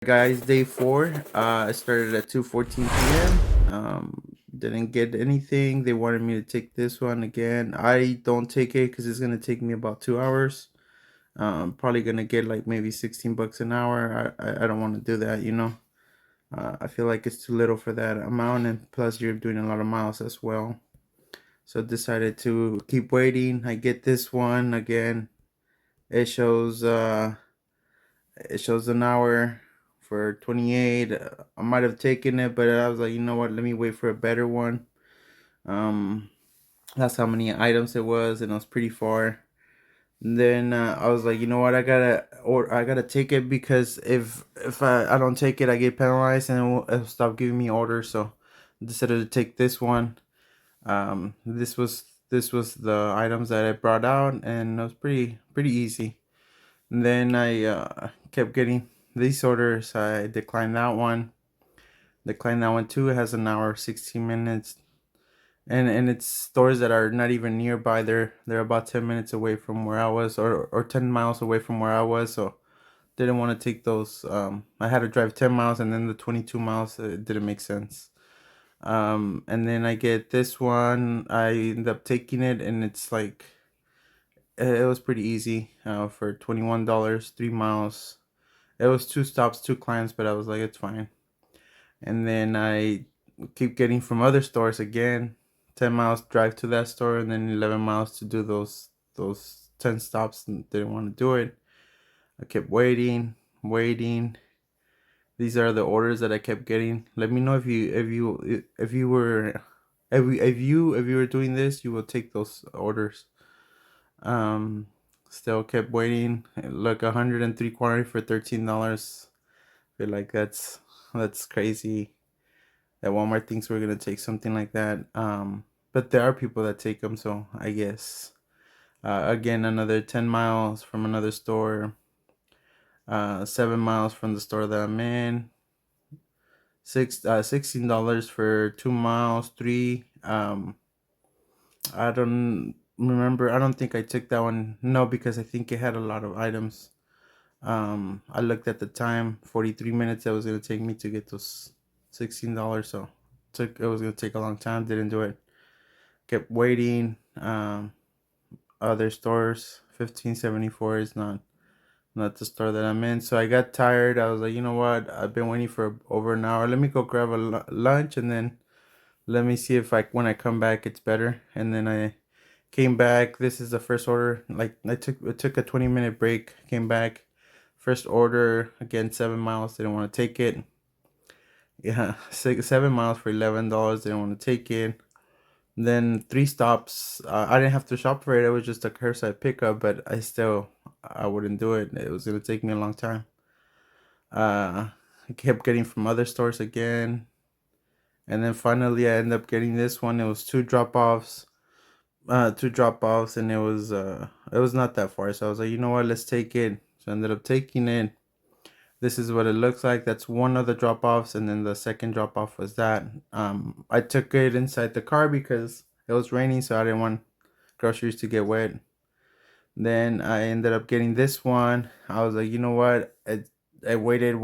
Guys, day 4. I started at 2:14 p.m. Didn't get anything. They wanted me to take this one again. I don't take it because it's gonna take me about 2 hours. Probably gonna get like maybe 16 bucks an hour. I don't want to do that, you know. I feel like it's too little for that amount, and plus you're doing a lot of miles as well. So I decided to keep waiting. I get this one again. It shows an hour for 28. I might have taken it, but I was like, you know what? Let me wait for a better one. Um, that's how many items it was, and it was pretty far. And then I was like, you know what? I gotta take it because if I don't take it, I get penalized and it'll stop giving me orders. So I decided to take this one. This was the items that I brought out, and it was pretty easy. And then I kept getting these orders. I declined that one. Declined that one too. It has an hour, 16 minutes. And it's stores that are not even nearby. They're about 10 minutes away from where I was, or 10 miles away from where I was. So didn't want to take those. I had to drive 10 miles, and then the 22 miles, it didn't make sense. And then I get this one. I end up taking it, and it's like it was pretty easy for $21, 3 miles. It was 2 stops, 2 climbs, but I was like, it's fine. And then I keep getting from other stores again. 10 miles drive to that store, and then 11 miles to do those 10 stops, and didn't want to do it. I kept waiting. These are the orders that I kept getting. Let me know if you were doing this, you will take those orders. Um, Still kept waiting. Look, 103 for $13. Feel like that's crazy that Walmart thinks we're gonna take something like that. But there are people that take them, so I guess. Again, another 10 miles from another store. 7 miles from the store that I'm in. $16 for 2 miles. Three. I don't remember. I don't think I took that one. No, because I think it had a lot of items. I looked at the time, 43 minutes that was gonna take me to get those $16. So it was gonna take a long time. Didn't do it. Kept waiting. Other stores, 1574 is not the store that I'm in. So I got tired. I was like, you know what? I've been waiting for over an hour. Let me go grab a lunch, and then let me see if when I come back it's better. And then I came back. This is the first order. Like it took a 20-minute break. Came back. First order again, 7 miles. Didn't want to take it. Yeah, 7 miles for $11. Didn't want to take it. Then 3 stops. I didn't have to shop for it. It was just a curbside pickup, but I wouldn't do it. It was gonna take me a long time. I kept getting from other stores again, and then finally I ended up getting this one. It was two drop offs, and it was not that far. So I was like, you know what, let's take it. So I ended up taking it. This is what it looks like. That's one of the drop offs, and then the second drop off was that. I took it inside the car because it was raining, so I didn't want groceries to get wet. Then I ended up getting this one. I was like, you know what? I waited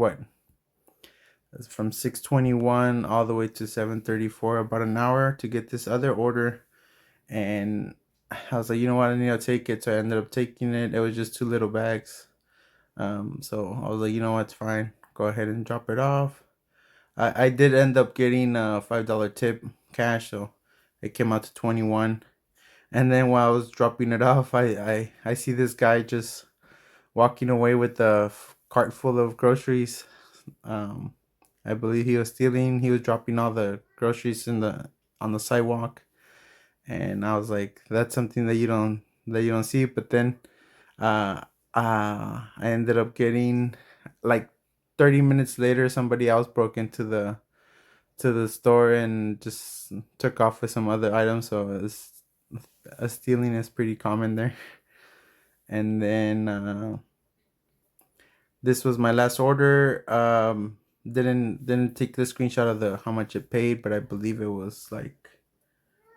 from 6:21 all the way to 7:34, about an hour to get this other order, and I was like, you know what? I need to take it. So I ended up taking it. It was just 2 little bags. So I was like, you know what? It's fine. Go ahead and drop it off. I did end up getting a $5 tip cash, so it came out to 21. And then while I was dropping it off, I see this guy just walking away with a cart full of groceries. Um, I believe he was stealing. He was dropping all the groceries on the sidewalk, and I was like, that's something that you don't see. But then, I ended up getting, like, 30 minutes later, somebody else broke into the store and just took off with some other items. So a stealing is pretty common there. And then this was my last order. Didn't take the screenshot of the how much it paid, but I believe it was like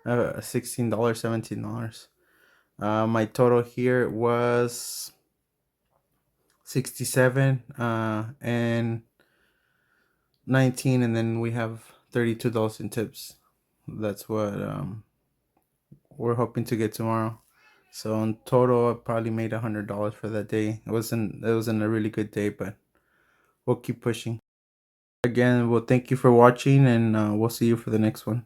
$16, $17. My total here was 67. And 19, and then we have $32 in tips. That's what we're hoping to get tomorrow. So in total, I probably made $100 for that day. It wasn't a really good day, but we'll keep pushing. Again, well, thank you for watching, and we'll see you for the next one.